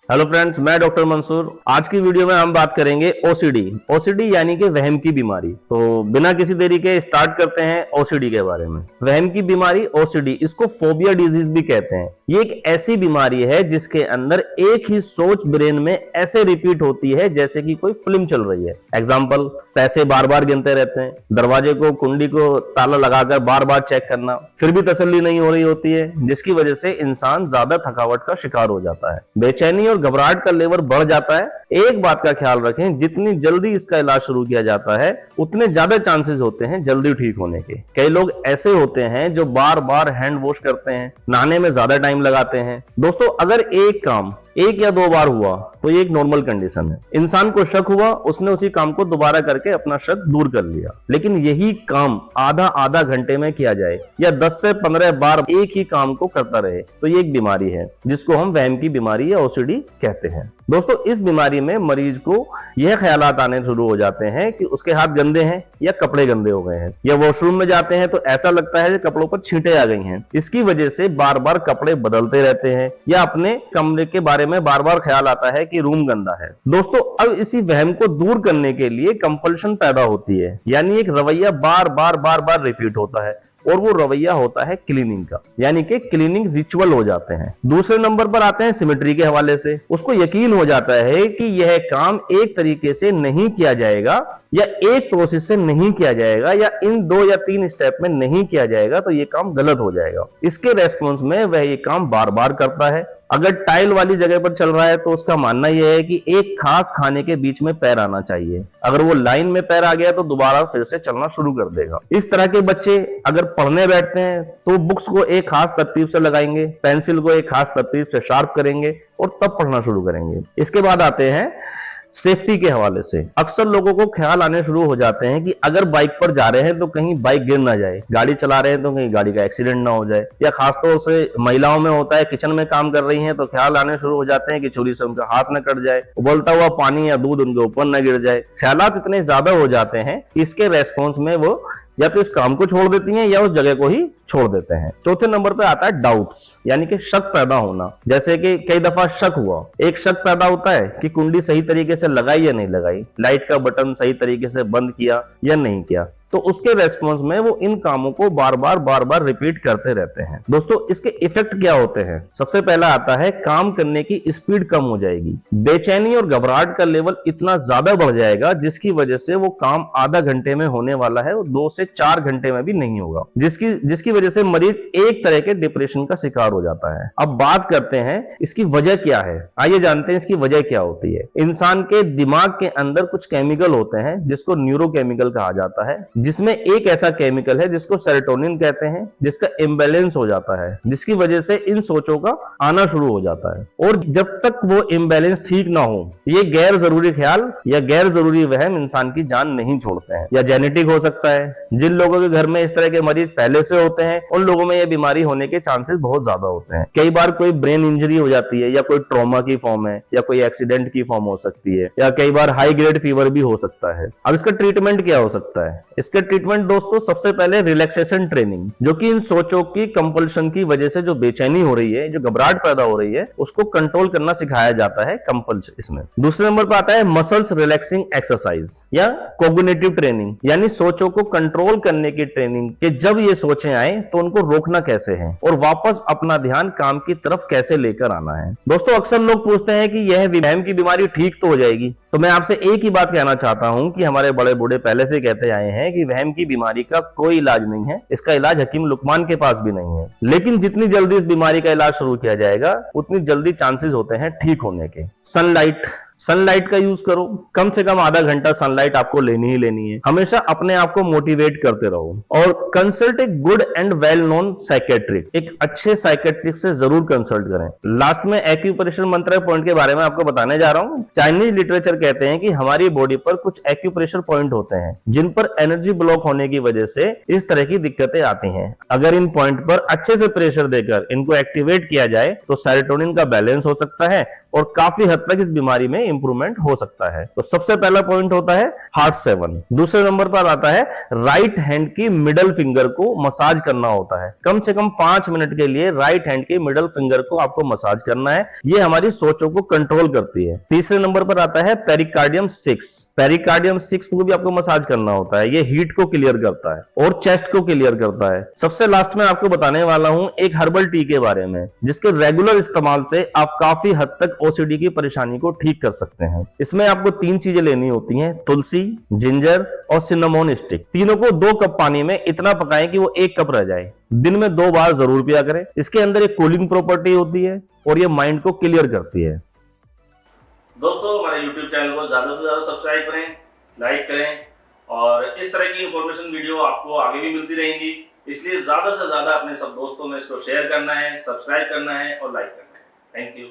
Hello friends, मैं doctor Mansoor. आज की वीडियो में हम बात करेंगे ओसीडी यानी कि वहम की बीमारी। तो बिना किसी देरी के स्टार्ट करते हैं ओसीडी के बारे में। वहम की बीमारी ओसीडी, इसको फोबिया डिजीज भी कहते हैं। ये एक ऐसी बीमारी है जिसके अंदर एक ही सोच ब्रेन में ऐसे रिपीट होती है जैसे कि कोई फिल्म चल रही है। एग्जाम्पल, पैसे बार बार गिनते रहते हैं, दरवाजे को कुंडी को ताला लगाकर बार बार चेक करना, फिर भी तसल्ली नहीं हो रही होती है, जिसकी वजह से इंसान ज्यादा थकावट का शिकार हो जाता है। बेचैनी और घबराहट का लेवल बढ़ जाता है। एक बात का ख्याल रखें, जितनी जल्दी इसका इलाज शुरू किया जाता है उतने ज्यादा चांसेस होते हैं जल्दी ठीक होने के। कई लोग ऐसे होते हैं जो बार बार हैंड वॉश करते हैं, नहाने में ज्यादा टाइम लगाते हैं। दोस्तों, अगर एक काम 1 या 2 बार हुआ तो ये एक नॉर्मल कंडीशन है। इंसान को शक हुआ, उसने उसी काम को दोबारा करके अपना शक दूर कर लिया। लेकिन यही काम आधा घंटे में किया जाए या 10 से 15 बार एक ही काम को करता रहे तो ये एक बीमारी है जिसको हम वहम की बीमारी या ओसीडी कहते हैं। दोस्तों, इस बीमारी में मरीज को यह ख्यालात आने शुरू हो जाते हैं कि उसके हाथ गंदे हैं या कपड़े गंदे हो गए हैं, या वॉशरूम में जाते हैं तो ऐसा लगता है कि कपड़ों पर छींटे आ गई हैं। इसकी वजह से बार बार कपड़े बदलते रहते हैं या अपने कमरे के बारे में बार बार ख्याल आता है कि रूम गंदा है। दोस्तों, अब इसी वहम को दूर करने के लिए कंपल्शन पैदा होती है, यानी एक रवैया बार बार रिपीट होता है, और वो रवैया होता है क्लीनिंग का, यानी कि क्लीनिंग रिचुअल हो जाते हैं। दूसरे नंबर पर आते हैं सिमेट्री के हवाले से। उसको यकीन हो जाता है कि यह काम एक तरीके से नहीं किया जाएगा या एक प्रोसेस से नहीं किया जाएगा या इन 2 या 3 स्टेप में नहीं किया जाएगा तो ये काम गलत हो जाएगा। इसके रेस्पॉन्स में वह ये काम बार बार करता है। अगर टाइल वाली जगह पर चल रहा है तो उसका मानना यह है कि एक खास खाने के बीच में पैर आना चाहिए। अगर वो लाइन में पैर आ गया तो दोबारा फिर से चलना शुरू कर देगा। इस तरह के बच्चे अगर पढ़ने बैठते हैं तो बुक्स को एक खास तरतीब से लगाएंगे, पेंसिल को एक खास तरतीब से शार्प करेंगे और तब पढ़ना शुरू करेंगे। इसके बाद आते हैं सेफ्टी के हवाले से। अक्सर लोगों को ख्याल आने शुरू हो जाते हैं कि अगर बाइक पर जा रहे हैं तो कहीं बाइक गिर ना जाए, गाड़ी चला रहे हैं तो कहीं गाड़ी का एक्सीडेंट ना हो जाए, या खासतौर से महिलाओं में होता है, किचन में काम कर रही हैं तो ख्याल आने शुरू हो जाते हैं कि छुरी से उनका हाथ न कट जाए, उबलता हुआ पानी या दूध उनके ऊपर न गिर जाए। ख्यालात इतने ज्यादा हो जाते हैं कि इसके रेस्पॉन्स में वो या तो इस काम को छोड़ देती हैं या उस जगह को ही छोड़ देते हैं। चौथे नंबर पे आता है डाउट्स, यानी कि शक पैदा होना। जैसे कि कई दफा शक हुआ, एक शक पैदा होता है कि कुंडी सही तरीके से लगाई या नहीं लगाई, लाइट का बटन सही तरीके से बंद किया या नहीं किया, तो उसके रेस्पॉन्स में वो इन कामों को बार बार रिपीट करते रहते हैं। दोस्तों, इसके इफेक्ट क्या होते हैं? सबसे पहला आता है काम करने की स्पीड कम हो जाएगी। बेचैनी और घबराहट का लेवल इतना ज्यादा बढ़ जाएगा जिसकी वजह से वो काम आधा घंटे में होने वाला है वो 2 से 4 घंटे में भी नहीं होगा, जिसकी वजह से मरीज एक तरह के डिप्रेशन का शिकार हो जाता है। अब बात करते हैं इसकी वजह क्या है। आइए जानते हैं इसकी वजह क्या होती है। इंसान के दिमाग के अंदर कुछ केमिकल होते हैं जिसको न्यूरोकेमिकल कहा जाता है, जिसमें एक ऐसा केमिकल है जिसको सेरोटोनिन कहते हैं, जिसका इम्बैलेंस हो जाता है, जिसकी वजह से इन सोचों का आना शुरू हो जाता है। और जब तक वो इम्बैलेंस ठीक ना हो, ये गैर जरूरी ख्याल या गैर जरूरी वहम इंसान की जान नहीं छोड़ते हैं। या जेनेटिक हो सकता है, जिन लोगों के घर में इस तरह के मरीज पहले से होते हैं उन लोगों में यह बीमारी होने के चांसेस बहुत ज्यादा होते हैं। कई बार कोई ब्रेन इंजरी हो जाती है या कोई ट्रॉमा की फॉर्म है या कोई एक्सीडेंट की फॉर्म हो सकती है, या कई बार हाई ग्रेड फीवर भी हो सकता है। अब इसका ट्रीटमेंट क्या हो सकता है? इसका ट्रीटमेंट दोस्तों सबसे पहले रिलैक्सेशन ट्रेनिंग, जो कि इन सोचों की कंपल्शन की वजह से जो बेचैनी हो रही है, जो घबराहट पैदा हो रही है, उसको कंट्रोल करना सिखाया जाता है कंपल्शन इसमें। दूसरे नंबर पर आता है मसल्स रिलैक्सिंग एक्सरसाइज या कोग्निटिव ट्रेनिंग, यानी सोचों को कंट्रोल करने की ट्रेनिंग कि जब ये सोचें आए तो उनको रोकना कैसे है और वापस अपना ध्यान काम की तरफ कैसे लेकर आना है। दोस्तों, अक्सर लोग पूछते हैं कि यह वहम की बीमारी ठीक तो हो जाएगी, तो मैं आपसे एक ही बात कहना चाहता हूं कि हमारे बड़े बूढ़े पहले से कहते आए हैं कि वहम की बीमारी का कोई इलाज नहीं है, इसका इलाज हकीम लुकमान के पास भी नहीं है। लेकिन जितनी जल्दी इस बीमारी का इलाज शुरू किया जाएगा उतनी जल्दी चांसेस होते हैं ठीक होने के। सनलाइट का यूज करो, कम से कम आधा घंटा सनलाइट आपको लेनी ही लेनी है। हमेशा अपने आप को मोटिवेट करते रहो और consult a good and well known psychiatric, एक अच्छे साइकेट्रिक से जरूर कंसल्ट करें। लास्ट में एक्यूप्रेशर मंत्र पॉइंट के बारे में आपको बताने जा रहा हूं। चाइनीज लिटरेचर कहते हैं कि हमारी बॉडी पर कुछ एक्यूप्रेशर पॉइंट होते हैं जिन पर एनर्जी ब्लॉक होने की वजह से इस तरह की दिक्कतें आती हैं। अगर इन पॉइंट पर अच्छे से प्रेशर देकर इनको एक्टिवेट किया जाए तो सेरोटोनिन का बैलेंस हो सकता है और काफी हद तक इस बीमारी में इंप्रूवमेंट हो सकता है। तो सबसे पहला पॉइंट होता है हार्ट 7। दूसरे नंबर पर आता है राइट हैंड की मिडल फिंगर को मसाज करना होता है। कम से कम 5 मिनट के लिए राइट हैंड की मिडल फिंगर को आपको मसाज करना है, ये हमारी सोचों को कंट्रोल करती है। तीसरे नंबर पर आता है पेरिकार्डियम 6। पेरिकार्डियम 6 को भी आपको मसाज करना होता है, ये हीट को क्लियर करता है और चेस्ट को क्लियर करता है। सबसे लास्ट में आपको बताने वाला हूं एक हर्बल टी के बारे में, जिसके रेगुलर इस्तेमाल से आप काफी हद तक ओसीडी की परेशानी को ठीक कर सकते हैं। इसमें आपको 3 चीजें लेनी होती हैं, तुलसी, जिंजर और सिनेमोन स्टिक। तीनों को 2 कप पानी में इतना पकाएं कि वो 1 कप रह जाए। दिन में 2 बार जरूर पिया करें। इसके अंदर एक कूलिंग प्रॉपर्टी होती है और ये माइंड को क्लियर करती है। दोस्तों, हमारे YouTube चैनल को ज्यादा से ज्यादा सब्सक्राइब करें, लाइक करें और इस तरह की इंफॉर्मेशन वीडियो आपको आगे भी मिलती रहेंगी। इसलिए ज्यादा से ज्यादा अपने सब दोस्तों में इसको शेयर करना है, सब्सक्राइब करना है और लाइक करना है। Thank you.